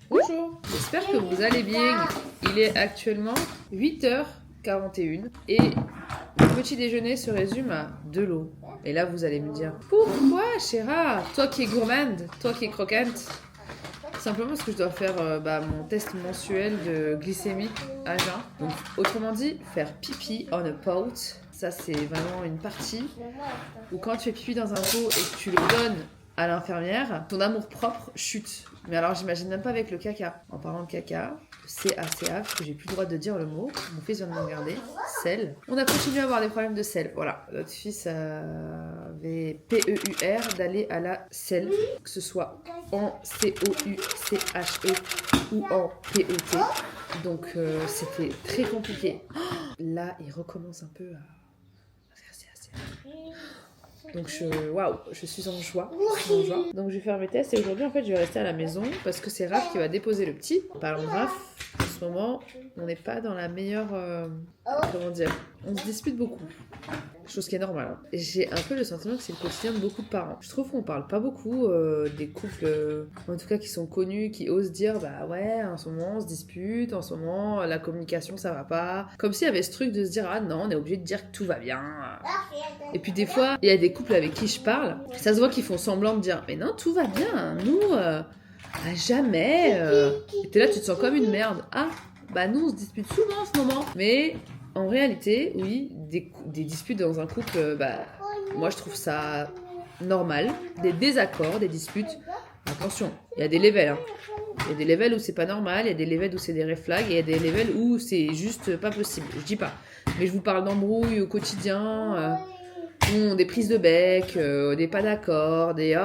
Bonjour, j'espère que vous allez bien. Il est actuellement 8h41 et le petit déjeuner se résume à de l'eau. Et là, vous allez me dire, pourquoi, Chéra? Toi qui es gourmande, toi qui es croquante. Simplement parce que je dois faire mon test mensuel de glycémie à jeun. Donc, autrement dit, faire pipi on a pot. Ça, c'est vraiment une partie où quand tu fais pipi dans un pot et que tu le donnes à l'infirmière, ton amour-propre chute. Mais alors, j'imagine même pas avec le caca. En parlant de caca, CACA, parce que j'ai plus le droit de dire le mot. Mon fils vient de me regarder. Sel. On a continué à avoir des problèmes de sel. Voilà. Notre fils avait PEUR d'aller à la selle, que ce soit en COUCHE ou en PET. Donc, c'était très compliqué. Là, il recommence un peu à faire CACA. Donc je suis en joie. Donc je vais faire mes tests et aujourd'hui en fait je vais rester à la maison parce que c'est Raph qui va déposer le petit. Parlons de Raph, en ce moment on n'est pas dans la meilleure... comment dire, on se dispute beaucoup. Chose qui est normale. Hein. J'ai un peu le sentiment que c'est le quotidien de beaucoup de parents. Je trouve qu'on parle pas beaucoup des couples, en tout cas qui sont connus, qui osent dire bah ouais, en ce moment on se dispute, en ce moment la communication ça va pas. Comme s'il y avait ce truc de se dire ah non, on est obligé de dire que tout va bien. Et puis des fois, il y a des couples avec qui je parle, ça se voit qu'ils font semblant de dire mais non, tout va bien, nous, jamais. Et t'es là, tu te sens comme une merde. Ah, bah nous on se dispute souvent en ce moment. Mais en réalité, oui, des disputes dans un couple, moi je trouve ça normal. Des désaccords, des disputes. Attention, il y a des levels. Hein. Il y a des levels où c'est pas normal, il y a des levels où c'est des red flags, et il y a des levels où c'est juste pas possible. Je dis pas. Mais je vous parle d'embrouilles au quotidien. Des prises de bec, des pas d'accord, des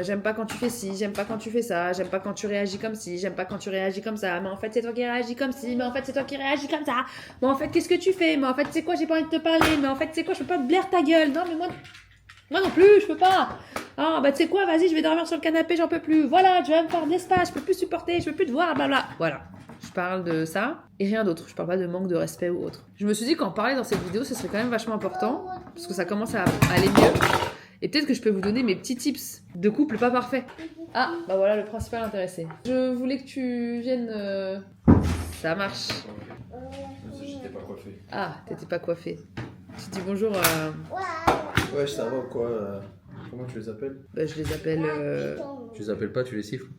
j'aime pas quand tu fais ci, j'aime pas quand tu fais ça, j'aime pas quand tu réagis comme ci, j'aime pas quand tu réagis comme ça, mais en fait c'est toi qui réagis comme ci, mais en fait c'est toi qui réagis comme ça, mais en fait qu'est-ce que tu fais, mais en fait c'est quoi, j'ai pas envie de te parler, mais en fait c'est quoi, je peux pas te blaire ta gueule, non mais moi non plus, je peux pas. Ah bah tu sais quoi, vas-y je vais dormir sur le canapé, j'en peux plus, voilà, tu vas me faire de l'espace, je peux plus supporter, je peux plus te voir, blabla, voilà. Je parle de ça et rien d'autre. Je parle pas de manque de respect ou autre. Je me suis dit qu'en parler dans cette vidéo, ce serait quand même vachement important parce que ça commence à aller mieux. Et peut-être que je peux vous donner mes petits tips de couple pas parfait. Ah, bah voilà le principal intéressé. Je voulais que tu viennes... Ça marche. J'étais pas coiffé. Ah, t'étais pas coiffé. Tu dis bonjour à... Ouais, ça va quoi Comment tu les appelles? Bah, je les appelle... Tu les appelles pas, tu les siffles.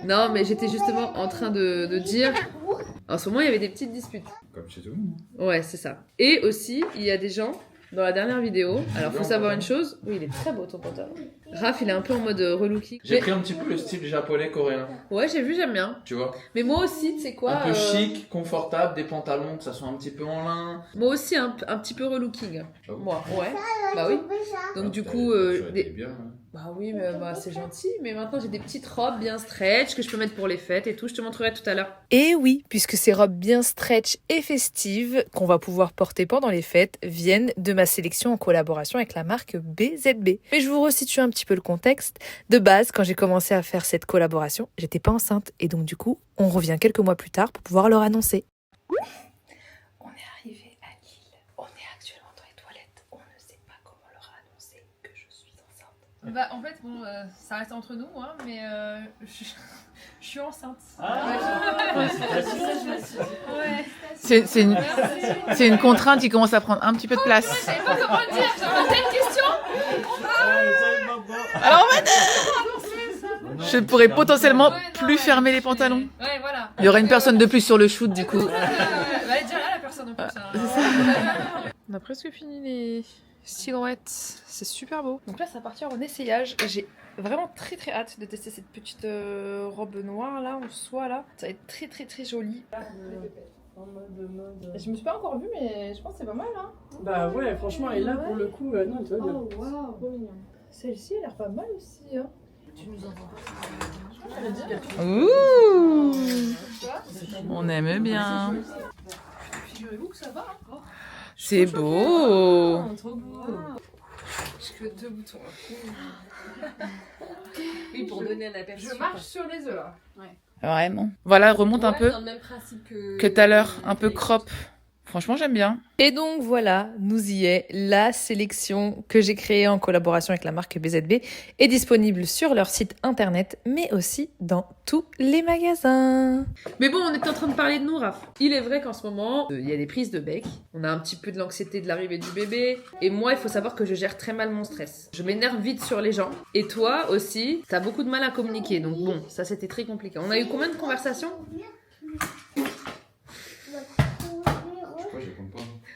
Non, mais j'étais justement en train de dire... En ce moment, il y avait des petites disputes. Comme chez tout. Ouais, c'est ça. Et aussi, il y a des gens... Dans la dernière vidéo, alors faut savoir une chose, oui il est très beau ton pantalon. Raph il est un peu en mode relooking. J'ai pris un petit peu le style japonais-coréen. Ouais j'ai vu, j'aime bien. Tu vois. Mais moi aussi, tu sais quoi. Un peu chic, confortable, des pantalons que ça soit un petit peu en lin. Moi aussi un petit peu relooking. Ah bon. Moi, ouais. Bah oui. Donc du coup, bien, hein. Bah oui, mais c'est gentil. Mais maintenant j'ai des petites robes bien stretch que je peux mettre pour les fêtes et tout. Je te montrerai tout à l'heure. Et oui, puisque ces robes bien stretch et festives qu'on va pouvoir porter pendant les fêtes viennent de ma sélection en collaboration avec la marque BZB. Mais je vous resitue un petit peu le contexte. De base, quand j'ai commencé à faire cette collaboration, j'étais pas enceinte. Et donc du coup, on revient quelques mois plus tard pour pouvoir leur annoncer. On est arrivé à Lille. On est actuellement dans les toilettes. On ne sait pas comment leur annoncer que je suis enceinte. Bah en fait bon ça reste entre nous hein, mais je suis enceinte. C'est une contrainte qui commence à prendre un petit peu de place. Je savais pas comment le dire, j'avais telle question. Alors en fait, je pourrais potentiellement plus fermer les pantalons. Ouais voilà. Il y aurait une personne de plus sur le shoot du coup. Elle est déjà là la personne en plus. On a presque fini les silhouettes. C'est super beau. Donc là ça va partir en essayage. J'ai vraiment très très hâte de tester cette petite robe noire là en soie là. Ça va être très très très joli. Je me suis pas encore vue mais je pense que c'est pas mal hein. Bah ouais, franchement, et là pour le coup, non, tu vois bien. Oh waouh, trop mignon. Celle-ci elle a l'air pas mal aussi hein. Tu nous envoies pas. Ouh, on aime bien. Figurez-vous que ça va hein. C'est beau. Trop beau. J'ai que 2 boutons. Oui, pour donner un aperçu. Je marche sur les œufs là. Vraiment. Voilà, remonte un peu. Dans le même principe Que tout à l'heure, un peu crop. Franchement, j'aime bien. Et donc voilà, nous y est. La sélection que j'ai créée en collaboration avec la marque BZB est disponible sur leur site internet, mais aussi dans tous les magasins. Mais bon, on était en train de parler de nous, Raph. Il est vrai qu'en ce moment, il y a des prises de bec. On a un petit peu de l'anxiété de l'arrivée du bébé. Et moi, il faut savoir que je gère très mal mon stress. Je m'énerve vite sur les gens. Et toi aussi, t'as beaucoup de mal à communiquer. Donc bon, ça c'était très compliqué. On a eu combien de conversations ?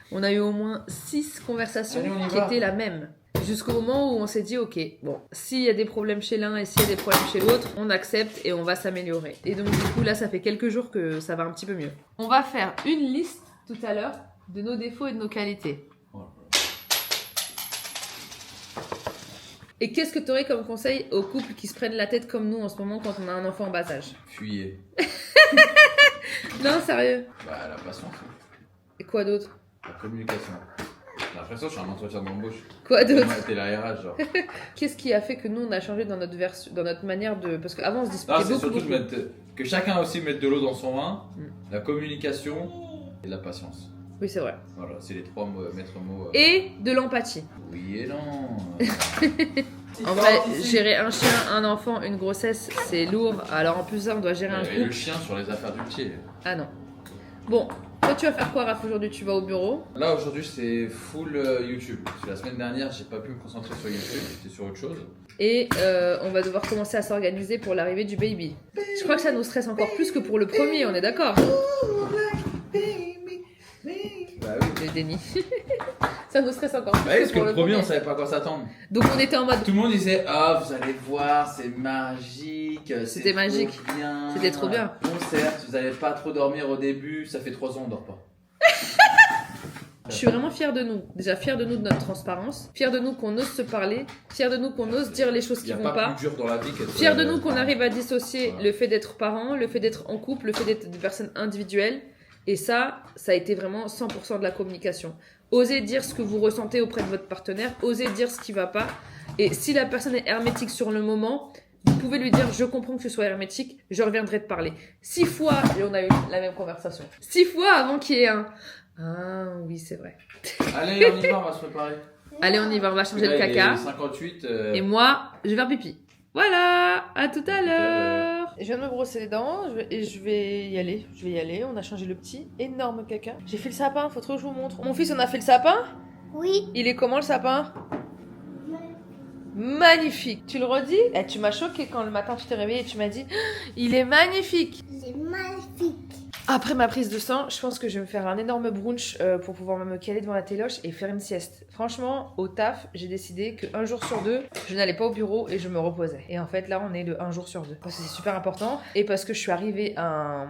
On a eu au moins 6 conversations Allez, on y qui va. étaient la même. Jusqu'au moment où on s'est dit, ok, bon, s'il y a des problèmes chez l'un et s'il y a des problèmes chez l'autre, on accepte et on va s'améliorer. Et donc du coup, là, ça fait quelques jours que ça va un petit peu mieux. On va faire une liste tout à l'heure de nos défauts et de nos qualités. Et qu'est-ce que tu aurais comme conseil aux couples qui se prennent la tête comme nous en ce moment quand on a un enfant en bas âge ? Fuyez. Non, sérieux. Bah, la patience. Et quoi d'autre ? La communication. J'ai l'impression que je suis un entretien d'embauche. Quoi d'autre ? T'es la RH, genre. Qu'est-ce qui a fait que nous, on a changé dans notre, dans notre manière de... Parce qu'avant, on se Non, disputait c'est beaucoup. surtout de mettre, que chacun aussi mette de l'eau dans son vin, Mm. la communication et la patience. Oui, c'est vrai. Voilà, c'est les 3 maîtres mots. Et de l'empathie. Oui et non. En vrai, gérer un chien, un enfant, une grossesse, c'est lourd. Alors en plus, ça, on doit gérer un Et le couple. chien sur les affaires du pied. Ah non. Bon, toi, tu vas faire quoi, Raph, aujourd'hui ? Tu vas au bureau ? Là aujourd'hui c'est full YouTube. Parce que la semaine dernière j'ai pas pu me concentrer sur YouTube, j'étais sur autre chose. Et on va devoir commencer à s'organiser pour l'arrivée du baby. Je crois que ça nous stresse encore plus que pour le premier, on est d'accord ? Bah oui. Le déni. Ça nous stresse encore plus Bah oui, parce que que pour le le premier premier. on savait pas à quoi s'attendre. Donc on était en mode... Tout le monde disait ah vous allez voir c'est magique. C'était magique. Bien. C'était trop bien. Bon certes vous allez pas trop dormir au début, ça fait 3 ans on dort pas. Je suis vraiment fière de nous. Déjà fière de nous de notre transparence. Fière de nous qu'on ose se parler. Fière de nous qu'on ose dire les choses Il qui y a vont pas pas. plus dur dans la vie qu'être. Fière de nous qu'on arrive à dissocier Voilà. le fait d'être parent, le fait d'être en couple, le fait d'être des personnes individuelles. Et ça a été vraiment 100% de la communication. Osez dire ce que vous ressentez auprès de votre partenaire. Osez dire ce qui va pas. Et si la personne est hermétique sur le moment, vous pouvez lui dire « Je comprends que ce soit hermétique, je reviendrai te parler ». 6 fois, et on a eu la même conversation. 6 fois avant qu'il y ait un « Ah oui, c'est vrai ». Allez on y va, on va se préparer. Allez, on y va, on va changer Là, le il est caca. 58. Et moi, je vais faire pipi. Voilà, à tout à l'heure. l'heure. Je viens de me brosser les dents et je vais y aller. On a changé le petit. Énorme caca. J'ai fait le sapin, faut trop que je vous montre. Mon fils, on a fait le sapin ? Oui. Il est comment le sapin ? Magnifique. Tu le redis ? Eh, tu m'as choqué quand le matin tu t'es réveillée et tu m'as dit « Il est magnifique !» C'est magnifique. Après ma prise de sang, je pense que je vais me faire un énorme brunch pour pouvoir me caler devant la téloche et faire une sieste. Franchement, au taf, j'ai décidé qu'un jour sur 2, je n'allais pas au bureau et je me reposais. Et en fait, là, on est le 1 jour sur 2. Parce que c'est super important et parce que je suis arrivée à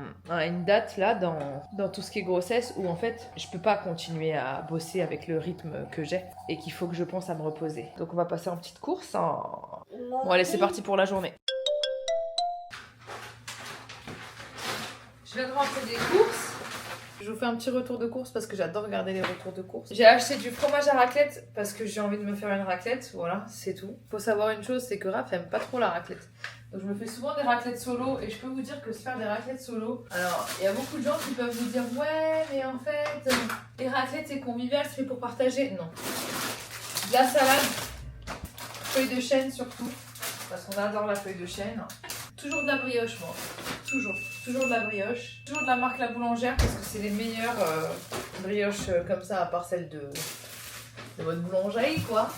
une date là dans tout ce qui est grossesse où en fait, je peux pas continuer à bosser avec le rythme que j'ai et qu'il faut que je pense à me reposer. Donc on va passer en petite course. Bon allez, c'est parti pour la journée. Je viens de rentrer des courses. Je vous fais un petit retour de course parce que j'adore regarder les retours de course. J'ai acheté du fromage à raclette parce que j'ai envie de me faire une raclette. Voilà, c'est tout. Faut savoir une chose, c'est que Raph aime pas trop la raclette. Donc je me fais souvent des raclettes solo et je peux vous dire que se faire des raclettes solo... Alors, il y a beaucoup de gens qui peuvent vous dire « Ouais, mais en fait, les raclettes c'est convivial, c'est fait pour partager. » Non. De la salade, feuille de chêne surtout, parce qu'on adore la feuille de chêne. Toujours de la brioche, moi. Toujours de la brioche. Toujours de la marque La Boulangère, parce que c'est les meilleures brioches comme ça, à part celle de votre boulangerie, quoi.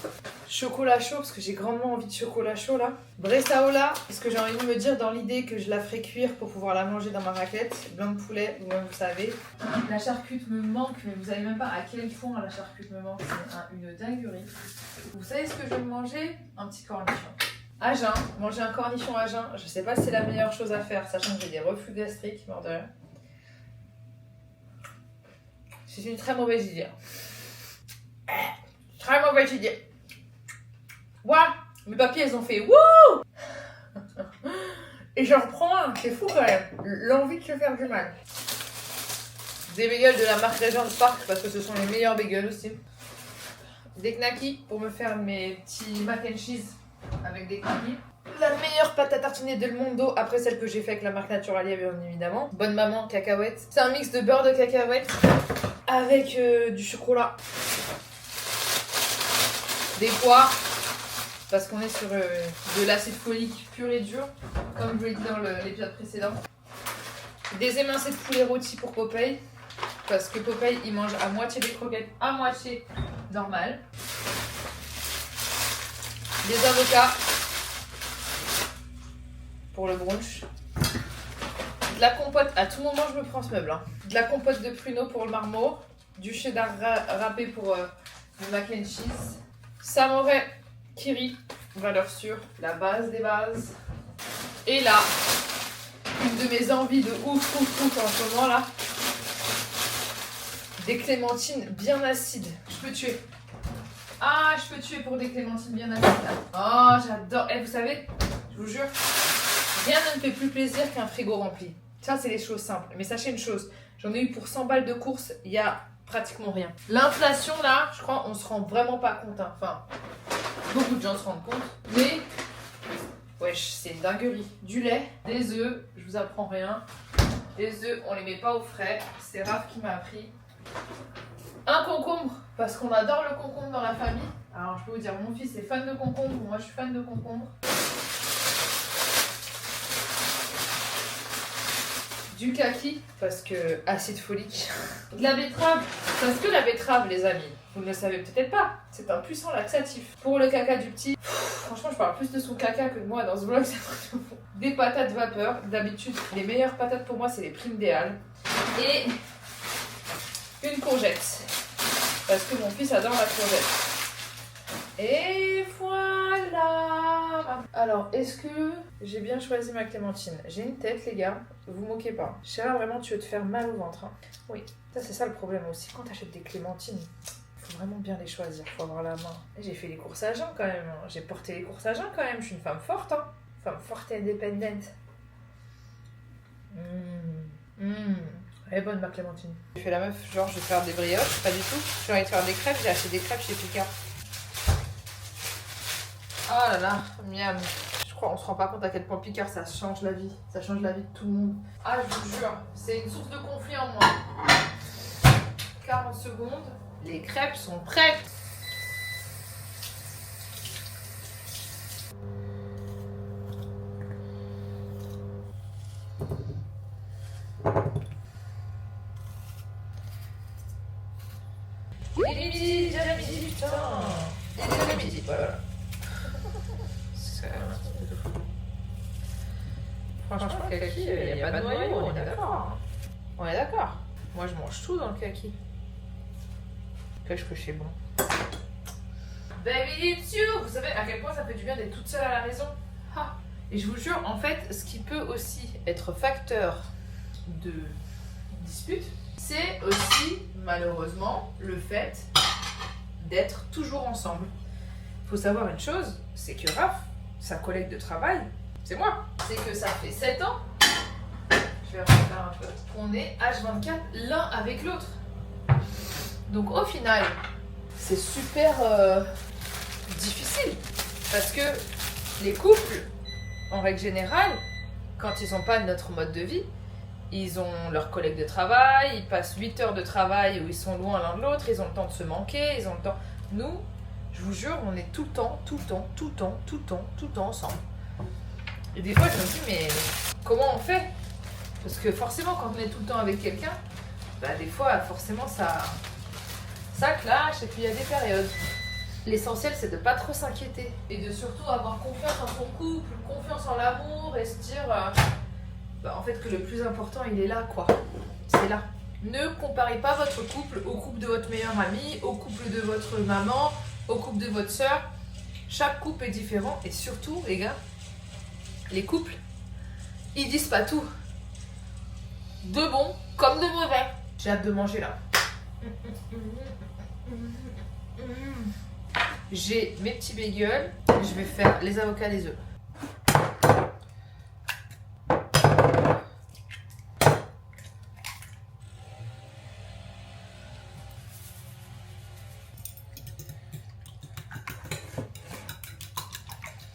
Chocolat chaud, parce que j'ai grandement envie de chocolat chaud, là. Bressaola, parce que j'ai envie de me dire dans l'idée que je la ferai cuire pour pouvoir la manger dans ma raclette. Blanc de poulet, vous-même vous savez. La charcute me manque, mais vous savez même pas à quel point la charcute me manque. C'est une dinguerie. Vous savez ce que je vais me manger ? Un petit cornichon. À jeun, manger un cornichon à jeun, je sais pas si c'est la meilleure chose à faire, sachant que j'ai des reflux gastriques, mort de rien. C'est une très mauvaise idée. Très mauvaise idée. Ouah, mes papiers, elles ont fait wouh. Et je reprends, c'est fou quand même, l'envie de se faire du mal. Des bagels de la marque Regent Park, parce que ce sont les meilleurs bagels aussi. Des knackis pour me faire mes petits mac and cheese. Avec des knackis. La meilleure pâte à tartiner de Mondo, après celle que j'ai fait avec la marque Naturalia, bien évidemment. Bonne maman, cacahuètes. C'est un mix de beurre de cacahuètes avec du chocolat, des poires, parce qu'on est sur de l'acide folique pur et dur, comme je vous l'ai dit dans l'épisode précédent. Des émincés de poulet rôti pour Popeye, parce que Popeye il mange à moitié des croquettes, à moitié normal. Des avocats pour le brunch. De la compote, à tout moment je me prends ce meuble. Hein. De la compote de pruneaux pour le marmot. Du cheddar râpé pour le mac and cheese. Samouraï kiri, valeur sûre, la base des bases. Et là, une de mes envies de ouf en ce moment là. Des clémentines bien acides. Je peux tuer. Ah, je peux tuer pour des clémentines bien acides. Oh, j'adore. Et vous savez, je vous jure, rien ne me fait plus plaisir qu'un frigo rempli. Ça, c'est les choses simples. Mais sachez une chose, j'en ai eu pour 100 balles de course, il y a pratiquement rien. L'inflation, là, je crois, on se rend vraiment pas compte. Hein. Enfin, beaucoup de gens se rendent compte. Mais, wesh, c'est une dinguerie. Du lait, des œufs, je vous apprends rien. Les œufs, on les met pas au frais. C'est Raph qui m'a appris. Un concombre, parce qu'on adore le concombre dans la famille. Alors, je peux vous dire, mon fils est fan de concombre, moi je suis fan de concombre. Du kaki, parce que acide folique. De la betterave, parce que la betterave, les amis, vous ne le savez peut-être pas, c'est un puissant laxatif. Pour le caca du petit, franchement, je parle plus de son caca que de moi dans ce vlog. Des patates vapeur, d'habitude, les meilleures patates pour moi, c'est les primes des halles. Et une courgette, parce que mon fils adore la courgette. Et voilà. Alors, est-ce que j'ai bien choisi ma clémentine? J'ai une tête, les gars. Vous moquez pas. Chéra, vraiment, tu veux te faire mal au ventre. Hein. Oui, ça c'est ça le problème aussi. Quand t'achètes des clémentines, faut vraiment bien les choisir. Faut avoir la main. J'ai fait les courses à jeun quand même. J'ai porté les courses à jeun quand même. Je suis une femme forte. Hein. Femme forte et indépendante. Elle est bonne ma clémentine. J'ai fait la meuf, genre je vais faire des brioches. Pas du tout. J'ai envie de faire des crêpes. J'ai acheté des crêpes chez Picard. Oh là là, miam. Je crois on se rend pas compte à quel point Picard ça change la vie. Ça change la vie de tout le monde. Ah, je vous jure, c'est une source de conflit en moi. 40 secondes, les crêpes sont prêtes. Il est midi, déjà midi, putain. Il est déjà midi, voilà. Franchement, le kaki, il n'y a pas de noyau, on est d'accord. On est d'accord. Moi, je mange tout dans le kaki. Qu'est-ce que c'est bon. Baby, it's you. Vous savez à quel point ça fait du bien d'être toute seule à la maison. Ah. Et je vous jure, en fait, ce qui peut aussi être facteur de dispute, c'est aussi, malheureusement, le fait d'être toujours ensemble. Faut savoir une chose, c'est que Raph, sa collègue de travail, c'est moi. C'est que ça fait 7 ans, je vais refaire un peu, qu'on est H24 l'un avec l'autre. Donc au final, c'est super difficile. Parce que les couples, en règle générale, quand ils n'ont pas notre mode de vie, ils ont leurs collègues de travail, ils passent 8 heures de travail où ils sont loin l'un de l'autre, ils ont le temps de se manquer, ils ont le temps... Nous, je vous jure, on est tout le temps ensemble. Et des fois, je me dis, mais comment on fait? Parce que forcément, quand on est tout le temps avec quelqu'un, bah des fois, forcément, ça clash et puis il y a des périodes. L'essentiel, c'est de pas trop s'inquiéter et de surtout avoir confiance en son couple, confiance en l'amour et se dire, en fait, que le plus important, il est là, quoi. C'est là. Ne comparez pas votre couple au couple de votre meilleure amie, au couple de votre maman, au couple de votre soeur. Chaque couple est différent et surtout, les gars, les couples, ils disent pas tout. De bon comme de mauvais. J'ai hâte de manger là. J'ai mes petits bagels. Je vais faire les avocats, les œufs.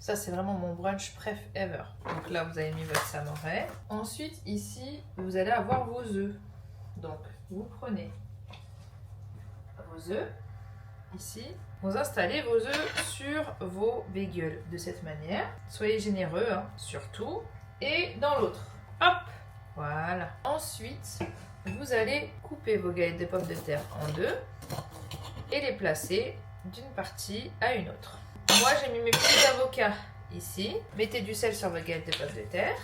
Ça, c'est vraiment mon brunch préf ever. Donc là, vous avez mis votre samouraï. Ensuite, ici, vous allez avoir vos œufs. Donc, vous prenez vos œufs, ici. Vous installez vos œufs sur vos bagels de cette manière. Soyez généreux, hein, surtout. Et dans l'autre. Hop! Voilà. Ensuite, vous allez couper vos galettes de pommes de terre en deux et les placer d'une partie à une autre. Moi, j'ai mis mes petits avocats ici. Mettez du sel sur vos galettes de pommes de terre.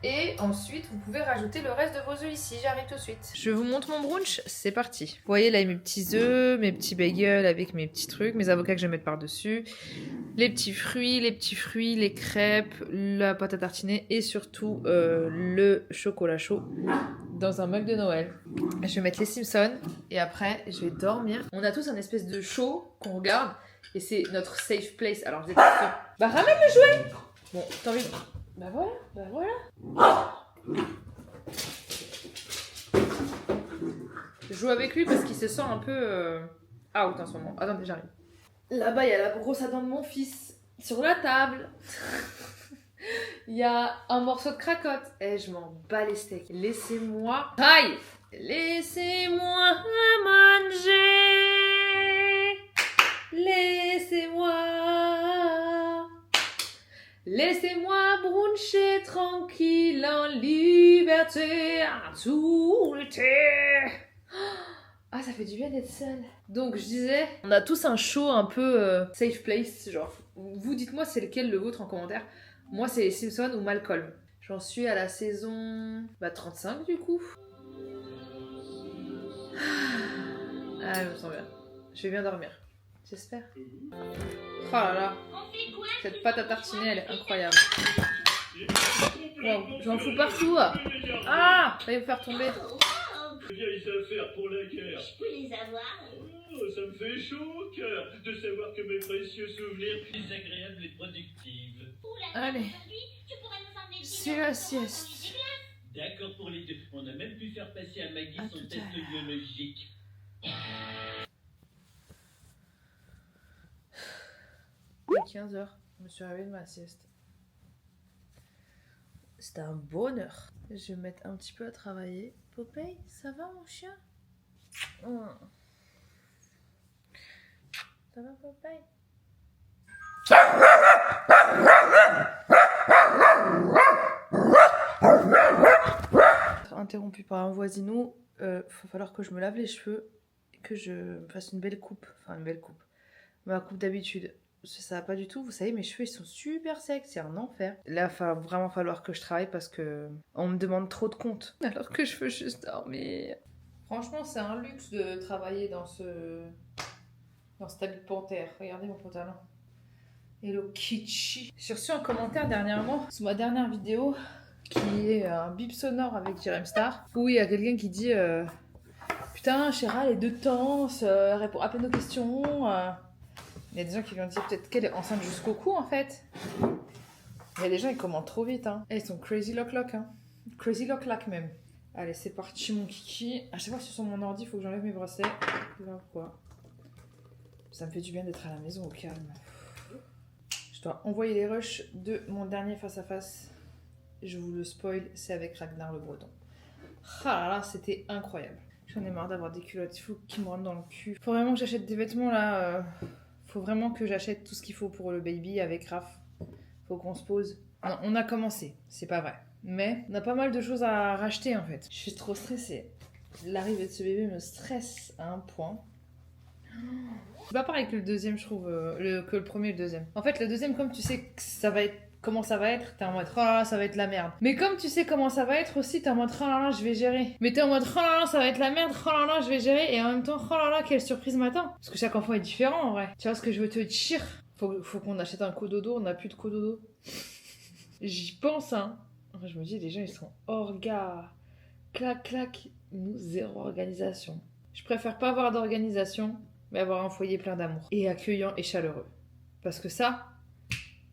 Et ensuite, vous pouvez rajouter le reste de vos œufs ici. J'arrive tout de suite. Je vous montre mon brunch. C'est parti. Vous voyez là, mes petits œufs, mes petits bagels avec mes petits trucs, mes avocats que je vais mettre par-dessus, les petits fruits, les crêpes, la pâte à tartiner et surtout le chocolat chaud dans un mug de Noël. Je vais mettre les Simpsons et après, je vais dormir. On a tous un espèce de show qu'on regarde et c'est notre safe place. Alors, vous êtes sûr. Bah, ramène le jouet. Bon, t'as envie. Bah voilà. Je joue avec lui parce qu'il se sent un peu out en ce moment. Attendez, j'arrive. Là-bas, il y a la brosse à dents de mon fils sur la table. Il y a un morceau de cracotte. Eh, je m'en bats les steaks. Laissez-moi. Aïe! Laissez-moi manger. Laissez-moi bruncher tranquille en liberté tout l'été. Ah, ça fait du bien d'être seule. Donc, je disais, on a tous un show un peu safe place, genre. Vous dites-moi c'est lequel le vôtre en commentaire. Moi, c'est les Simpsons ou Malcolm. J'en suis à la saison 35 du coup. Ah, je me sens bien. Je vais bien dormir. J'espère. Oh là là. Cette pâte à tartiner, elle est incroyable. Wow, j'en fous partout. Ah, ça va me faire tomber. Vieilles affaires pour la guerre. Je peux les avoir. Oh, ça me fait chaud au cœur de savoir que mes précieux souvenirs désagréables et productifs. Allez. C'est la sieste. D'accord pour les deux. On a même pu faire passer à Maggie son test biologique. Il est 15h, je me suis réveillée de ma sieste. C'était un bonheur. Je vais me mettre un petit peu à travailler. Popeye, ça va mon chien? Ça va Popeye? Interrompu par un voisinou, va falloir que je me lave les cheveux et que je me fasse une belle coupe. Enfin une belle coupe. Ma coupe d'habitude. Ça va pas du tout, vous savez, mes cheveux ils sont super secs, c'est un enfer. Là, il va vraiment falloir que je travaille parce que on me demande trop de comptes. Alors que je veux juste dormir. Franchement, c'est un luxe de travailler dans cet habit de panthère. Regardez mon pantalon. Hello Kitschy. J'ai reçu un commentaire dernièrement sur ma dernière vidéo qui est un bip sonore avec Jerem Star où il y a quelqu'un qui dit putain, Chéra, elle est de tense, elle répond à peine aux questions. Il y a des gens qui lui ont dit peut-être qu'elle est enceinte jusqu'au cou en fait. Il y a des gens qui commentent trop vite. Hein. Et ils sont crazy lock hein. Crazy lock même. Allez, c'est parti mon kiki. À chaque fois que je suis sur mon ordi, il faut que j'enlève mes bracelets. Là quoi. Ça me fait du bien d'être à la maison au calme. Je dois envoyer les rushs de mon dernier face-à-face. Je vous le spoil, c'est avec Ragnar le Breton. Ah là là, c'était incroyable. J'en ai marre d'avoir des culottes, il faut qu'ils me rentrent dans le cul. Faut vraiment que j'achète des vêtements là. Faut vraiment que j'achète tout ce qu'il faut pour le baby avec Raph. Faut qu'on se pose. Non, on a commencé, c'est pas vrai. Mais on a pas mal de choses à racheter en fait. Je suis trop stressée. L'arrivée de ce bébé me stresse à un point. C'est pas pareil que le deuxième, je trouve, que le premier et le deuxième. En fait, le deuxième, comme tu sais que ça va être comment ça va être, t'es en mode oh là là, ça va être la merde. Mais comme tu sais comment ça va être aussi, t'es en mode oh là là, je vais gérer. Mais t'es en mode oh là là, ça va être la merde, oh là là, je vais gérer. Et en même temps, oh là là, quelle surprise m'attend. Parce que chaque enfant est différent en vrai. Tu vois ce que je veux te dire? Faut qu'on achète un cododo, on n'a plus de cododo. J'y pense, hein. Je me dis, les gens ils sont orga. Clac, clac. Nous, zéro organisation. Je préfère pas avoir d'organisation, mais avoir un foyer plein d'amour. Et accueillant et chaleureux. Parce que ça,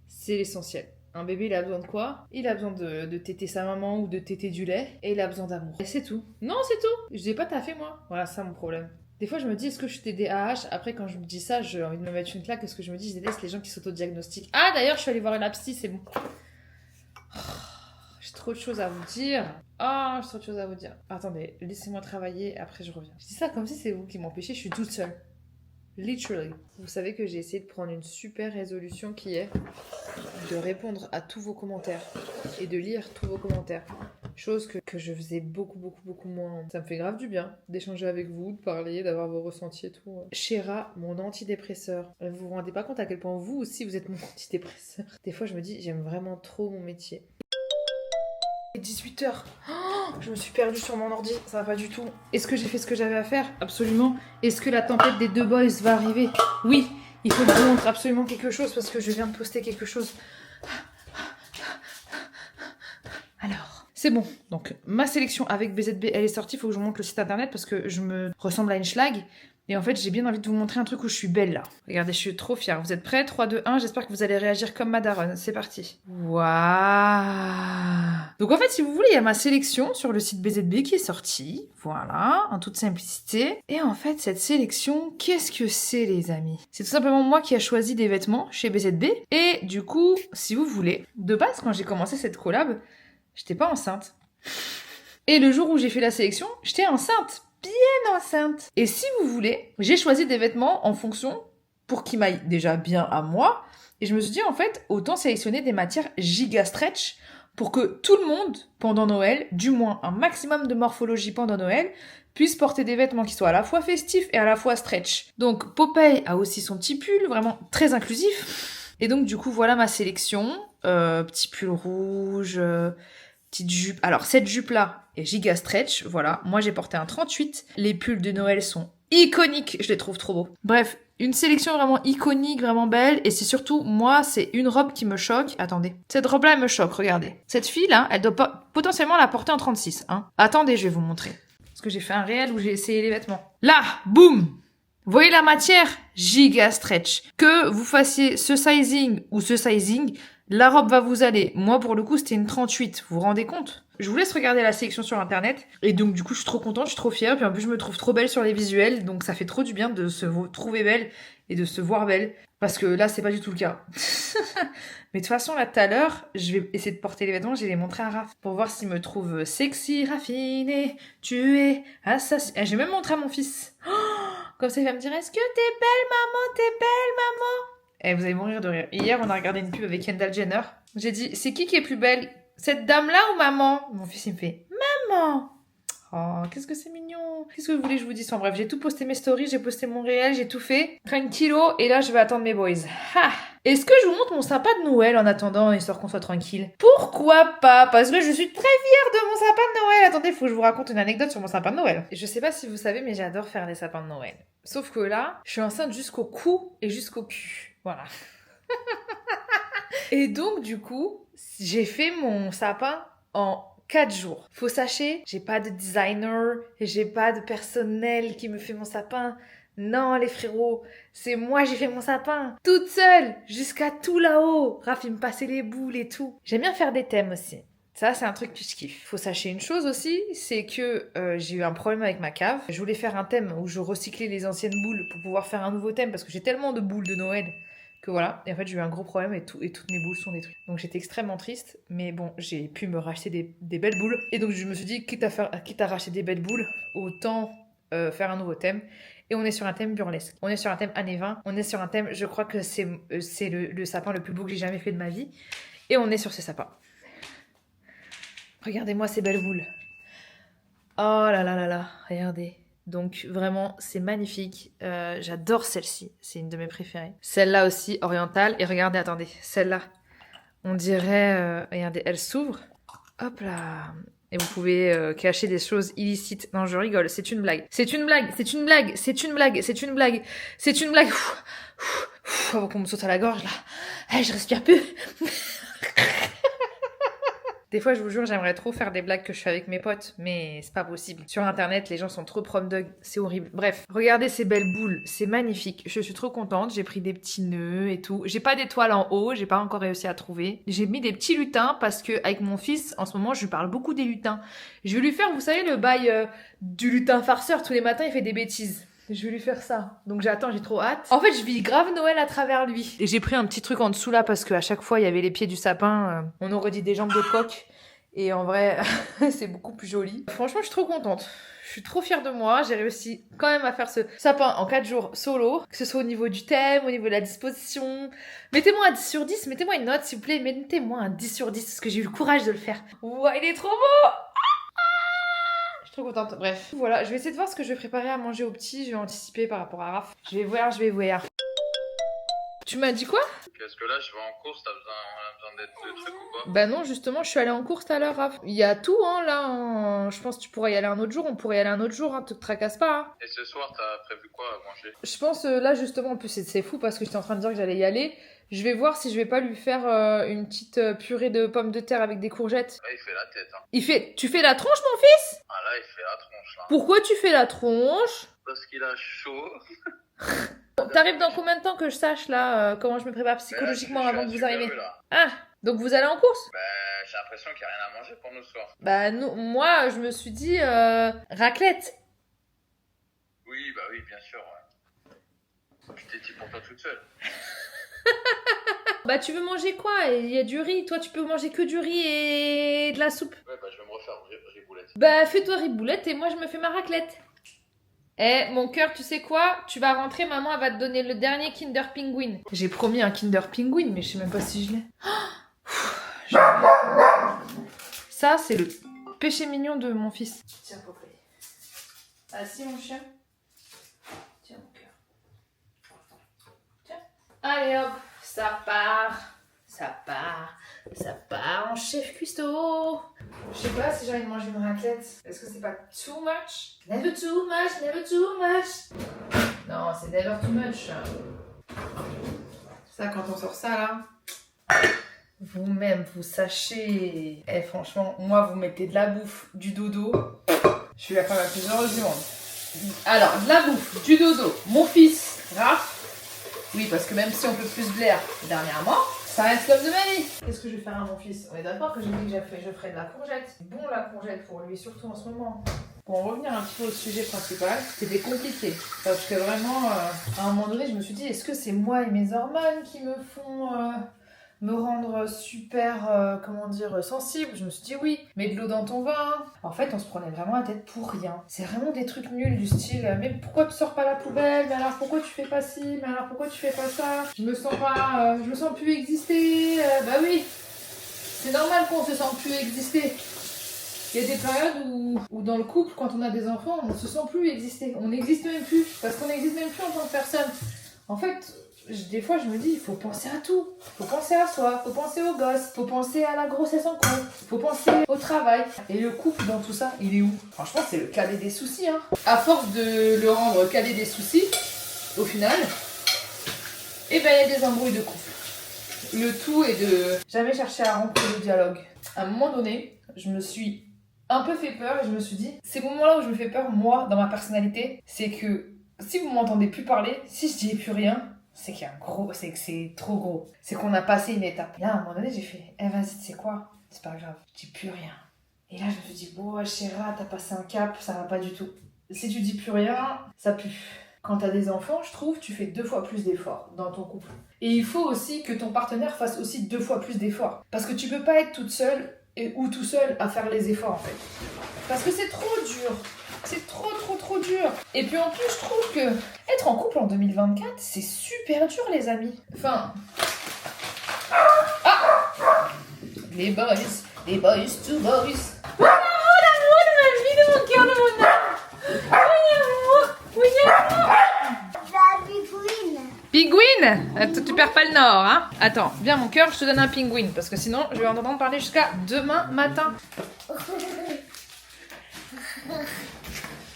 c'est l'essentiel. Un bébé, il a besoin de quoi? Il a besoin de téter sa maman ou de téter du lait. Et il a besoin d'amour. Et c'est tout. Non, c'est tout. Je n'ai pas taffé, moi. Voilà, ça mon problème. Des fois, je me dis, est-ce que je suis TDAH? Après, quand je me dis ça, j'ai envie de me mettre une claque parce que je me dis, je déteste les gens qui s'autodiagnostiquent. Ah, d'ailleurs, je suis allée voir une psy, c'est bon. Je J'ai trop de choses à vous dire. Ah, j'ai trop de choses à vous dire. Attendez, laissez-moi travailler, après je reviens. Je dis ça comme si c'est vous qui m'empêchez, je suis toute seule. Literally. Vous savez que j'ai essayé de prendre une super résolution qui est de répondre à tous vos commentaires et de lire tous vos commentaires. Chose que je faisais beaucoup moins. Ça me fait grave du bien d'échanger avec vous, de parler, d'avoir vos ressentis et tout. Chéra, mon antidépresseur. Vous vous rendez pas compte à quel point vous aussi vous êtes mon antidépresseur. Des fois je me dis, j'aime vraiment trop mon métier. 18h. Oh, je me suis perdue sur mon ordi, ça va pas du tout. Est-ce que j'ai fait ce que j'avais à faire? Absolument. Est-ce que la tempête des deux boys va arriver? Oui, il faut que je vous montre absolument quelque chose parce que je viens de poster quelque chose. Alors, c'est bon. Donc, ma sélection avec BZB, elle est sortie. Il faut que je vous montre le site internet parce que je me ressemble à une schlag. Et en fait, j'ai bien envie de vous montrer un truc où je suis belle là. Regardez, je suis trop fière. Vous êtes prêts? 3, 2, 1. J'espère que vous allez réagir comme ma daronne. C'est parti. Waouh! Donc en fait, si vous voulez, il y a ma sélection sur le site BZB qui est sortie. Voilà, en toute simplicité. Et en fait, cette sélection, qu'est-ce que c'est les amis? C'est tout simplement moi qui ai choisi des vêtements chez BZB. Et du coup, si vous voulez, de base, quand j'ai commencé cette collab, j'étais pas enceinte. Et le jour où j'ai fait la sélection, j'étais enceinte. Bien enceinte. Et si vous voulez, j'ai choisi des vêtements en fonction pour qu'ils m'aillent déjà bien à moi. Et je me suis dit, en fait, autant sélectionner des matières giga stretch pour que tout le monde, pendant Noël, du moins un maximum de morphologie pendant Noël, puisse porter des vêtements qui soient à la fois festifs et à la fois stretch. Donc, Popeye a aussi son petit pull, vraiment très inclusif. Et donc, du coup, voilà ma sélection. Petit pull rouge... petite jupe. Alors, cette jupe-là est giga stretch, voilà. Moi, j'ai porté un 38. Les pulls de Noël sont iconiques, je les trouve trop beaux. Bref, une sélection vraiment iconique, vraiment belle. Et c'est surtout, moi, c'est une robe qui me choque. Attendez. Cette robe-là, elle me choque, regardez. Cette fille-là, elle doit pas potentiellement la porter en 36, hein. Attendez, je vais vous montrer. Parce que j'ai fait un réel où j'ai essayé les vêtements. Là, boum! Vous voyez la matière? Giga stretch. Que vous fassiez ce sizing ou ce sizing, la robe va vous aller. Moi, pour le coup, c'était une 38. Vous vous rendez compte? Je vous laisse regarder la sélection sur internet. Et donc, du coup, je suis trop contente, je suis trop fière. Puis en plus, je me trouve trop belle sur les visuels. Donc, ça fait trop du bien de se trouver belle et de se voir belle. Parce que là, c'est pas du tout le cas. Mais de toute façon, là, tout à l'heure, je vais essayer de porter les vêtements. Je vais les montrer à Raph pour voir s'il me trouve sexy, raffiné. Tu es assassin. J'ai même montré à mon fils. Oh, comme ça, il va me dire, est-ce que t'es belle, maman? T'es belle, maman? Eh, vous allez mourir de rire. Hier, on a regardé une pub avec Kendall Jenner. J'ai dit, c'est qui est plus belle? Cette dame-là ou maman? Mon fils, il me fait, maman! Oh, qu'est-ce que c'est mignon! Qu'est-ce que vous voulez que je vous dise? Enfin bref, j'ai tout posté mes stories, j'ai posté mon réel, j'ai tout fait. Tranquillo, et là, je vais attendre mes boys. Ha! Est-ce que je vous montre mon sapin de Noël en attendant, histoire qu'on soit tranquille? Pourquoi pas? Parce que je suis très fière de mon sapin de Noël. Attendez, faut que je vous raconte une anecdote sur mon sapin de Noël. Je sais pas si vous savez, mais j'adore faire les sapins de Noël. Sauf que là, je suis enceinte jusqu'au cou et jusqu'au cul. Voilà. Et donc, du coup, j'ai fait mon sapin en 4 jours. Faut sachez, j'ai pas de designer, j'ai pas de personnel qui me fait mon sapin. Non, les frérots, c'est moi, j'ai fait mon sapin. Toute seule, jusqu'à tout là-haut. Raph, il me passait les boules et tout. J'aime bien faire des thèmes aussi. Ça, c'est un truc que je kiffe. Faut sachez une chose aussi, c'est que j'ai eu un problème avec ma cave. Je voulais faire un thème où je recyclais les anciennes boules pour pouvoir faire un nouveau thème parce que j'ai tellement de boules de Noël que voilà. Et en fait, j'ai eu un gros problème et toutes mes boules sont détruites. Donc j'étais extrêmement triste, mais bon, j'ai pu me racheter des belles boules. Et donc je me suis dit, quitte à racheter des belles boules, autant faire un nouveau thème. Et on est sur un thème burlesque. On est sur un thème années 20. On est sur un thème, je crois que c'est le sapin le plus beau que j'ai jamais fait de ma vie. Et on est sur ce sapin. Regardez-moi ces belles boules. Oh là là là là, regardez. Donc vraiment, c'est magnifique. J'adore celle-ci, c'est une de mes préférées. Celle-là aussi, orientale. Et regardez, attendez, celle-là. On dirait, regardez, elle s'ouvre. Hop là. Et vous pouvez cacher des choses illicites. Non, je rigole, c'est une blague. C'est une blague, c'est une blague, c'est une blague, c'est une blague. C'est une blague. Avant qu'on me saute à la gorge, là. Hey, je respire plus. Des fois, je vous jure, j'aimerais trop faire des blagues que je fais avec mes potes, mais c'est pas possible. Sur internet, les gens sont trop prom-dog, c'est horrible. Bref, regardez ces belles boules, c'est magnifique. Je suis trop contente, j'ai pris des petits nœuds et tout. J'ai pas d'étoiles en haut, j'ai pas encore réussi à trouver. J'ai mis des petits lutins parce que avec mon fils, en ce moment, je lui parle beaucoup des lutins. Je vais lui faire, vous savez, le bail du lutin farceur. Tous les matins, il fait des bêtises. Je vais lui faire ça. Donc j'attends, j'ai trop hâte. En fait, je vis grave Noël à travers lui. Et j'ai pris un petit truc en dessous là parce qu'à chaque fois, il y avait les pieds du sapin. On aurait dit des jambes de coq. Et en vrai, c'est beaucoup plus joli. Franchement, je suis trop contente. Je suis trop fière de moi. J'ai réussi quand même à faire ce sapin en 4 jours solo. Que ce soit au niveau du thème, au niveau de la disposition. Mettez-moi un 10 sur 10. Mettez-moi une note, s'il vous plaît. Mettez-moi un 10 sur 10 parce que j'ai eu le courage de le faire. Ouah, il est trop beau! Je suis trop contente. Bref, voilà. Je vais essayer de voir ce que je vais préparer à manger au petit. Je vais anticiper par rapport à Raph. Je vais voir. Tu m'as dit quoi? Parce que là, je vais en course, t'as besoin d'aide de trucs ou pas? Bah non, justement, je suis allée en course tout à l'heure, Raph. Il y a tout, hein, là. Je pense que tu pourrais y aller un autre jour. On pourrait y aller un autre jour, hein. Te tracasse pas, hein. Et ce soir, t'as prévu quoi à manger? Je pense, là, justement, en plus, c'est fou parce que j'étais en train de dire que j'allais y aller. Je vais voir si je vais pas lui faire une petite purée de pommes de terre avec des courgettes. Là, il fait la tête, hein. Tu fais la tronche, mon fils? Ah là, il fait la tronche, là. Pourquoi tu fais la tronche? Parce qu'il a chaud. T'arrives dans combien de temps que je sache, là, comment je me prépare psychologiquement avant que vous arriviez? Là. Ah, donc vous allez en course? Bah, j'ai l'impression qu'il n'y a rien à manger pour nous ce soir. Bah, moi, je me suis dit raclette. Oui, bah oui, bien sûr, ouais. Je t'ai dit pour toi toute seule. Bah, tu veux manger quoi? Il y a du riz. Toi, tu peux manger que du riz et de la soupe. Ouais, bah je vais me refaire riboulette. Bah, fais-toi riboulette et moi, je me fais ma raclette. Eh, mon cœur, tu sais quoi? Tu vas rentrer, maman, elle va te donner le dernier Kinder Penguin. J'ai promis un Kinder Penguin, mais je sais même pas si je l'ai. Ça, c'est le péché mignon de mon fils. Tiens, Popé. Assis, mon chien. Tiens, mon cœur. Tiens. Allez, hop, ça part en chef cuistot. Je sais pas si j'ai envie de manger une raclette. Est-ce que c'est pas too much? Never too much, never too much. Non, c'est never too much. Ça, quand on sort ça, là, vous-même, vous sachez. Eh, franchement, moi, vous mettez de la bouffe, du dodo. Je suis la femme la plus heureuse du monde. Alors, de la bouffe, du dodo, mon fils, Raph. Oui, parce que même si on peut plus Blair dernièrement, ça reste l'homme de ma vie. Qu'est-ce que je vais faire à mon fils? On est d'accord que j'ai dit que je ferais de la courgette. C'est bon la courgette pour lui, surtout en ce moment. Pour en revenir un petit peu au sujet principal, c'était compliqué. Parce que vraiment, à un moment donné, je me suis dit, est-ce que c'est moi et mes hormones qui me font me rendre super, sensible? Je me suis dit oui, mets de l'eau dans ton vin. En fait, on se prenait vraiment la tête pour rien. C'est vraiment des trucs nuls du style, mais pourquoi tu sors pas la poubelle? Mais alors pourquoi tu fais pas ci? Mais alors pourquoi tu fais pas ça? Je me sens plus exister. Bah oui, c'est normal qu'on se sente plus exister. Il y a des périodes où dans le couple, quand on a des enfants, on ne se sent plus exister. On n'existe même plus, parce qu'on n'existe même plus en tant que personne. En fait, des fois, je me dis, il faut penser à tout. Il faut penser à soi, il faut penser aux gosses, il faut penser à la grossesse en cours, il faut penser au travail. Et le couple, dans tout ça, il est où? Franchement, c'est le cadet des soucis. Hein. À force de le rendre cadet des soucis, au final, eh ben, il y a des embrouilles de couple. Le tout est de jamais chercher à rompre le dialogue. À un moment donné, je me suis un peu fait peur et je me suis dit, ces moments-là où je me fais peur, moi, dans ma personnalité, c'est que si vous m'entendez plus parler, si je dis plus rien, c'est qu'il y a c'est que c'est trop gros. C'est qu'on a passé une étape. Et là, à un moment donné, j'ai fait, vas-y, tu sais quoi? C'est pas grave, je dis plus rien. Et là, je me suis dit, bon, chéra, t'as passé un cap, ça va pas du tout. Si tu dis plus rien, ça pue. Quand t'as des enfants, je trouve, tu fais 2 fois plus d'efforts dans ton couple. Et il faut aussi que ton partenaire fasse aussi 2 fois plus d'efforts. Parce que tu peux pas être toute seule ou tout seul à faire les efforts, en fait. Parce que c'est trop dur. C'est trop dur. Et puis en plus, je trouve que être en couple en 2024, c'est super dur, les amis. Enfin... Ah, les boys to boys. Pingouin! Tu perds pas le nord, hein? Attends, viens mon cœur, je te donne un pingouin. Parce que sinon, je vais en entendre parler jusqu'à demain matin.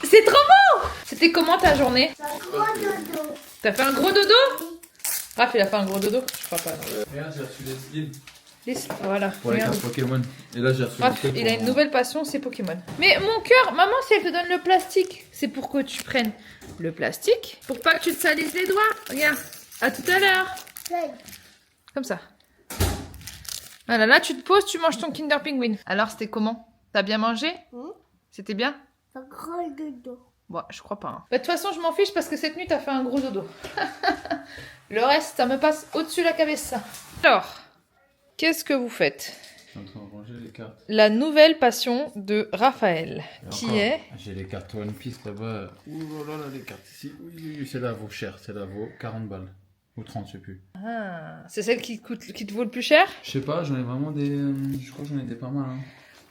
C'est trop beau! C'était comment ta journée? Un gros dodo. T'as fait un gros dodo? Raph, il a fait un gros dodo? Je crois pas. Non. Regarde, j'ai reçu des skins. Voilà. Pour les Regarde. cartes Pokémon. Et là, j'ai reçu Raph, il a une nouvelle passion, c'est Pokémon. Mais mon cœur, maman, si elle te donne le plastique, c'est pour que tu prennes le plastique, pour pas que tu te salisses les doigts. Regarde. À tout à l'heure. Comme ça. Voilà, là, tu te poses, tu manges ton Kinder Penguin. Alors, c'était comment? T'as bien mangé? C'était bien? Un gros dodo. Bon, je crois pas. Hein. Bah, de toute façon, je m'en fiche parce que cette nuit, t'as fait un gros dodo. Le reste, ça me passe au-dessus la cabeza. Alors, qu'est-ce que vous faites? Je suis en train de ranger les cartes. La nouvelle passion de Raphaël, Et qui encore, est... J'ai les cartes One Piece là-bas. Ouh là là, les cartes ici. Oui, celle-là vaut cher. Celle-là vaut 40 balles. Ou 30, je sais plus. Ah, c'est celle qui te vaut le plus cher? Je sais pas, j'en ai vraiment des. Je crois que j'en ai des pas mal. Hein.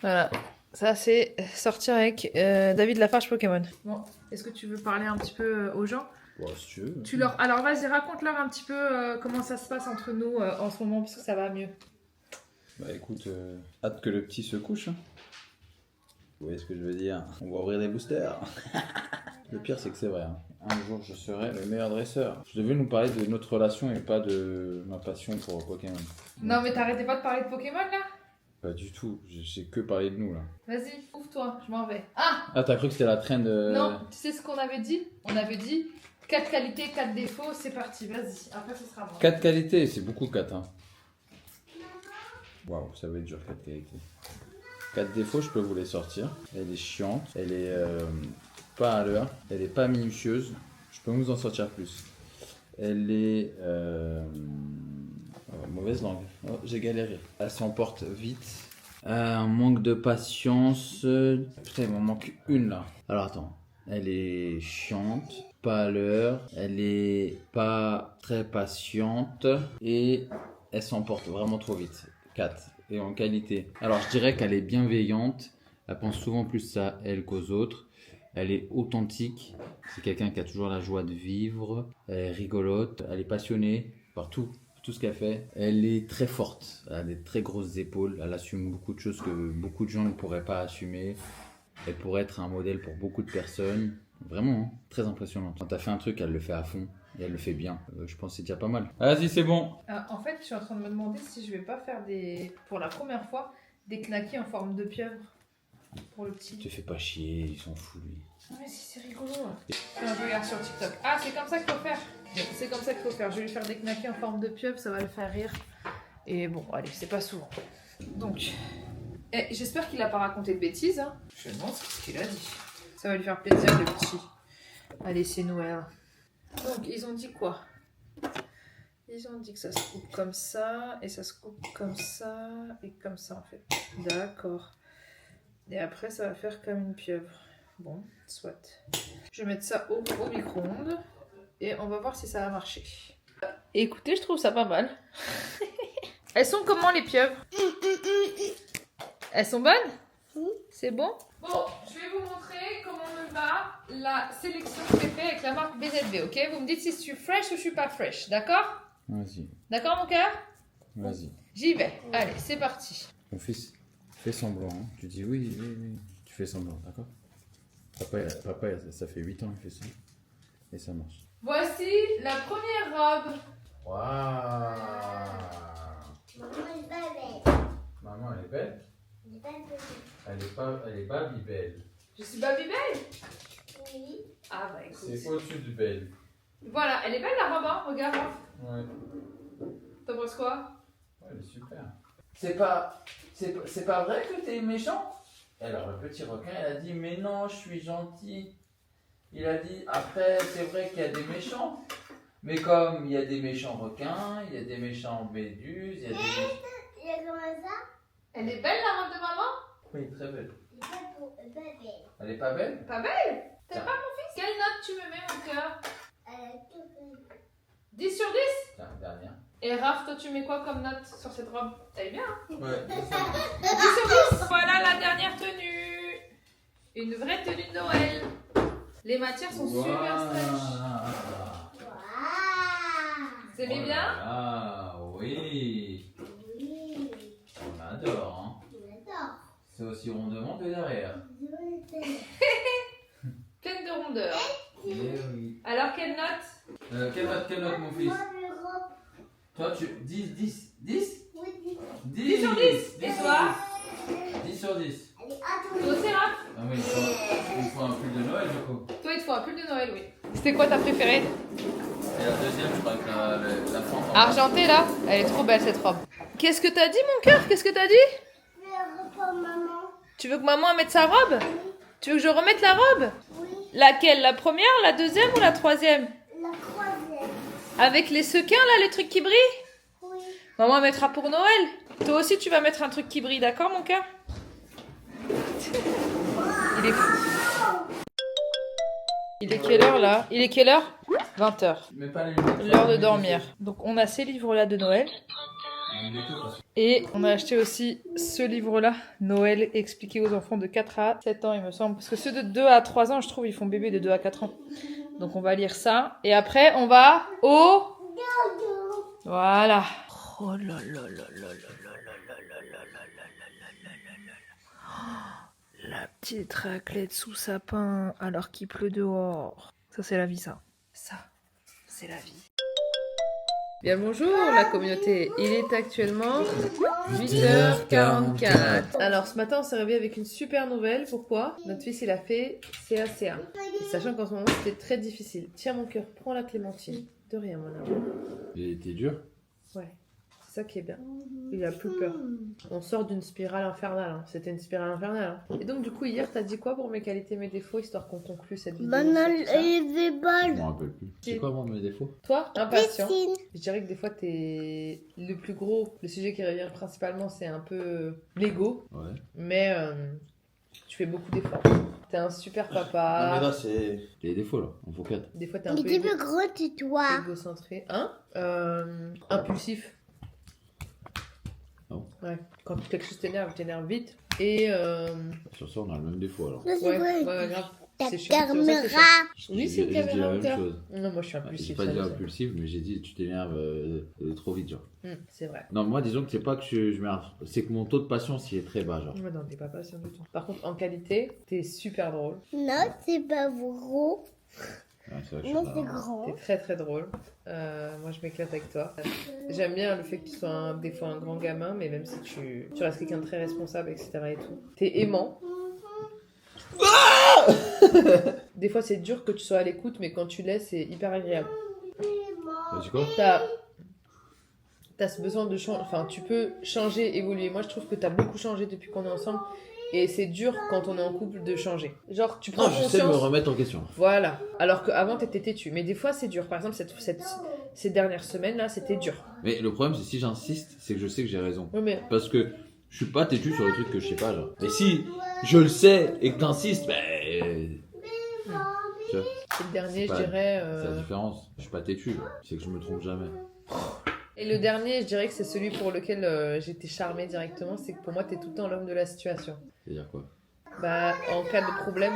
Voilà. Ça, c'est sortir avec David Lafarge Pokémon. Bon, est-ce que tu veux parler un petit peu aux gens? Bon, si tu veux. Alors, vas-y, raconte-leur un petit peu comment ça se passe entre nous en ce moment, parce que ça va mieux. Bah écoute, hâte que le petit se couche. Hein. Vous voyez ce que je veux dire? On va ouvrir des boosters. Le pire, c'est que c'est vrai. Hein. Un jour, je serai le meilleur dresseur. Je devais nous parler de notre relation et pas de ma passion pour Pokémon. Non, mais t'arrêtais pas de parler de Pokémon, là? Pas du tout. J'ai que parlé de nous, là. Vas-y, ouvre-toi, je m'en vais. Ah! Ah, t'as cru que c'était la trend de... Non, tu sais ce qu'on avait dit? On avait dit 4 qualités, 4 défauts, c'est parti, vas-y. Après, ce sera moi. 4 qualités, c'est beaucoup 4. Hein. Waouh, ça va être dur 4 qualités. 4 défauts, je peux vous les sortir. Elle est chiante, elle est pas à l'heure, elle est pas minutieuse. Je peux vous en sortir plus. Elle est mauvaise langue. Oh, j'ai galéré. Elle s'emporte vite. Un manque de patience. Putain, il m'en manque une là. Alors attends. Elle est chiante, pas à l'heure, elle est pas très patiente et elle s'emporte vraiment trop vite. 4. Et en qualité. Alors je dirais qu'elle est bienveillante, elle pense souvent plus à elle qu'aux autres. Elle est authentique, c'est quelqu'un qui a toujours la joie de vivre, elle est rigolote, elle est passionnée par tout ce qu'elle fait. Elle est très forte, elle a des très grosses épaules, elle assume beaucoup de choses que beaucoup de gens ne pourraient pas assumer. Elle pourrait être un modèle pour beaucoup de personnes. Vraiment, hein, très impressionnante. Quand elle fait un truc, elle le fait à fond. Et elle le fait bien. Je pense que c'est déjà pas mal. Vas-y, c'est bon. En fait, je suis en train de me demander si je vais pas faire pour la première fois, des knackis en forme de pieuvre. Pour le petit. Te fais pas chier, ils sont fous lui. Ah mais si, c'est rigolo. Je regarde sur TikTok. Ah, c'est comme ça qu'il faut faire. C'est comme ça qu'il faut faire. Je vais lui faire des knackis en forme de pieuvre, ça va le faire rire. Et bon, allez, c'est pas souvent. Donc... j'espère qu'il a pas raconté de bêtises. Hein. Je me demande ce qu'il a dit. Ça va lui faire plaisir, le petit. Allez, c'est Noël. Donc, ils ont dit quoi? Ils ont dit que ça se coupe comme ça, et ça se coupe comme ça, et comme ça, en fait. D'accord. Et après, ça va faire comme une pieuvre. Bon, soit. Je vais mettre ça au micro-ondes, et on va voir si ça va marcher. Et écoutez, je trouve ça pas mal. Elles sont comment, les pieuvres? Elles sont bonnes? Oui. C'est bon? Bon, je vais vous montrer comment me va la sélection que j'ai fait avec la marque BZB, ok? Vous me dites si je suis fresh ou je suis pas fresh, d'accord? Vas-y. D'accord, mon cœur? Vas-y. J'y vais. Allez, c'est parti. Mon fils, fais semblant. Hein. Tu dis oui. Tu fais semblant, d'accord? Papa, ça fait 8 ans qu'il fait ça. Et ça marche. Voici la première robe. Waouh! Maman est pas belle. Maman, elle est belle? Elle est pas belle. Elle est pas belle. Je suis Baby Belle? Oui. Ah bah écoute. C'est au-dessus du belle. Voilà, elle est belle la robe, hein? Regarde. Ouais. T'en penses quoi? Ouais, elle est super. C'est pas vrai que t'es méchant? Alors le petit requin, il a dit mais non, je suis gentil. Il a dit après, c'est vrai qu'il y a des méchants. Mais comme il y a des méchants requins, il y a des méchants méduses, il y a des méchants... Il y a comment ça? Elle est belle la robe de maman? Oui, très belle. Elle est pas belle. Elle est pas belle? Pas belle? T'aimes pas mon fils? Quelle note tu me mets, mon cœur? Elle est tout belle. 10 sur 10? Tiens, dernière. Et Raph, toi tu mets quoi comme note sur cette robe? Elle est bien, hein? Ouais, 10 sur 10. Voilà la dernière tenue. Une vraie tenue de Noël. Les matières sont super stretch. Waouh. Vous aimez bien? Ah oui. Oui. On adore, hein. J'adore. C'est aussi rondement que derrière. Pleine de rondeur. Eh oui. Alors quelle note? Quelle note mon fils? Moi, je robe. Toi tu... 10? Oui, 10 sur 10. Et toi? 10 sur 10. elle est adorée. Toi aussi, Raph? Ah oui, il faut un pull de Noël du coup. Toi, il te faut un pull de Noël, oui. C'était quoi ta préférée? Et la deuxième, je crois que la fente. Argentée, là? Elle est trop belle, cette robe. Qu'est-ce que t'as dit, mon cœur? Qu'est-ce que t'as dit? Je vais reprendre maman. Tu veux que maman mette sa robe? Tu veux que je remette la robe? Oui. Laquelle? La première, la deuxième ou la troisième? La troisième. Avec les sequins, là, les trucs qui brillent? Oui. Maman mettra pour Noël. Toi aussi, tu vas mettre un truc qui brille, d'accord, mon cœur? Il est fou. Il est quelle heure, là? Il est quelle heure? 20h. L'heure de dormir. Donc, on a ces livres-là de Noël. Et on a acheté aussi ce livre-là, Noël, expliqué aux enfants de 4 à 7 ans, il me semble. Parce que ceux de 2 à 3 ans, je trouve, ils font bébé de 2 à 4 ans. Donc on va lire ça. Et après, on va au... Voilà. Oh là là là là là là là là là là. La petite raclette sous sapin alors qu'il pleut dehors. Ça, c'est la vie, ça. Ça, c'est la vie. Bien bonjour la communauté, il est actuellement 8h44. Alors ce matin on s'est réveillé avec une super nouvelle, pourquoi? Notre fils il a fait CACA. Et sachant qu'en ce moment c'était très difficile. Tiens mon cœur, prends la clémentine. De rien mon amour. Il était dur. Ouais, c'est ça qui est bien. Il a plus peur. On sort d'une spirale infernale, hein. C'était une spirale infernale. Hein. Et donc du coup hier t'as dit quoi pour mes qualités, mes défauts, histoire qu'on conclue cette vidéo? Banane sur tout ça. et des Je balles. m'en rappelle plus. C'est quoi moi mes défauts? Toi, impatient. Piscine. Je dirais que des fois, t'es le plus gros. Le sujet qui revient principalement, c'est un peu l'ego. Ouais. Mais tu fais beaucoup d'efforts. T'es un super Non mais papa. là c'est les défauts là, on faut 4. Des fois, t'es un Il peu était plus gros que toi. égocentré. Hein impulsif. Non. Ouais. Quand quelque chose t'énerve vite. Et Sur ça on a le même défaut alors. Ça, c'est ouais, vrai. ouais, grave. Ta C'est chiant, c'est pour ça que c'est caméra. chiant. Oui, c'est une J'ai dit la caméra même au cœur. chose. Non, moi je suis J'ai impulsif. pas ça, dit je sais. impulsif, mais j'ai dit tu t'énerves trop vite genre. C'est vrai. Non, moi disons que c'est pas que je m'énerve, c'est que mon taux de patience il est très bas genre. Ouais, non, t'es pas patient du tout. Par contre, en qualité, t'es super drôle. Non, c'est pas gros. Ouais, c'est vrai que je Non, suis c'est pas- grand. T'es très très drôle. Moi je m'éclate avec toi. J'aime bien le fait que tu sois des fois un grand gamin, mais même si tu restes quelqu'un de très responsable, etc. et tout. T'es aimant. Des fois c'est dur que tu sois à l'écoute, mais quand tu l'es, c'est hyper agréable. Vas-y quoi? T'as ce besoin de changer. Enfin, tu peux changer, évoluer. Moi je trouve que t'as beaucoup changé depuis qu'on est ensemble. Et c'est dur quand on est en couple de changer. Genre, tu prends Non, je sais me conscience. remettre en question. Voilà. Alors qu'avant, t'étais têtu. Mais des fois, c'est dur. Par exemple, ces dernières semaines-là, c'était dur. Mais le problème c'est si j'insiste, c'est que je sais que j'ai raison. Oui, mais Parce que je suis pas têtu sur les trucs que je sais pas genre. Et si je le sais et que t'insistes, ben... tu vois, c'est le dernier, C'est je pas- dirais. c'est la différence. Je suis pas têtu, c'est que je me trompe jamais. Et le dernier, je dirais que c'est celui pour lequel j'étais charmée directement. C'est que pour moi, t'es tout le temps l'homme de la situation. C'est-à-dire quoi? Bah, en cas de problème,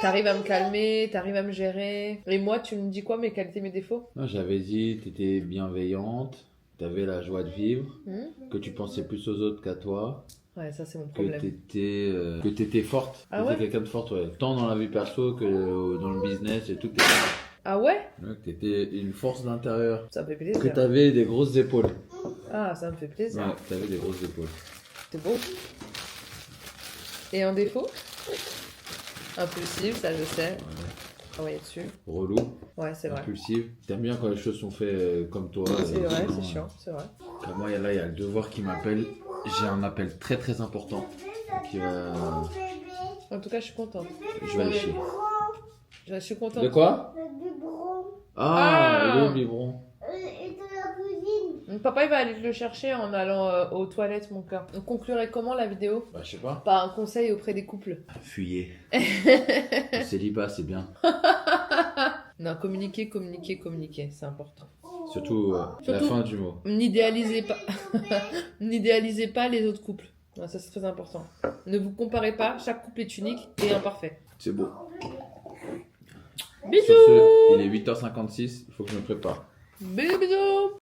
t'arrives à me calmer, t'arrives à me gérer. Et moi, tu me dis quoi, mes qualités, mes défauts? Non, j'avais dit, t'étais bienveillante, t'avais la joie de vivre, Hmm. que tu pensais plus aux autres qu'à toi, Ouais, ça, c'est mon que problème. t'étais forte. Ah T'étais ouais? quelqu'un de forte, ouais. Tant dans la vie perso que dans le business et tout. Ah ouais? Ouais, que t'étais une force d'intérieur. Ça me fait Que plaisir. t'avais des grosses épaules. Ah, ça me fait plaisir. Ouais, t'avais des grosses épaules. C'est beau. Et un défaut? Impulsive, ça je sais. Travailler dessus. Relou, Ouais, c'est vrai. impulsive. T'aimes bien quand les choses sont faites comme toi. C'est et vrai, sinon, c'est chiant, c'est vrai. Comme moi, il y a le devoir qui m'appelle. J'ai un appel très très important. Qui va... En tout cas, je suis contente. Je vais aller chier. Je suis contente. De quoi? Le biberon. Ah, Ah. le biberon. Et de la cuisine. Donc, papa, il va aller te le chercher en allant aux toilettes, mon cœur. On conclurait comment la vidéo? Bah, je sais pas. Par un conseil auprès des couples. Fuyez. Le célibat, c'est bien. Non, communiquer, c'est important. Surtout, la Surtout- fin du mot. N'idéalisez pas. N'idéalisez pas les autres couples. Non, ça c'est très important. Ne vous comparez pas, chaque couple est unique et imparfait. C'est beau. Bisous. Sur ce, il est 8h56, il faut que je me prépare. Bisous, bisous.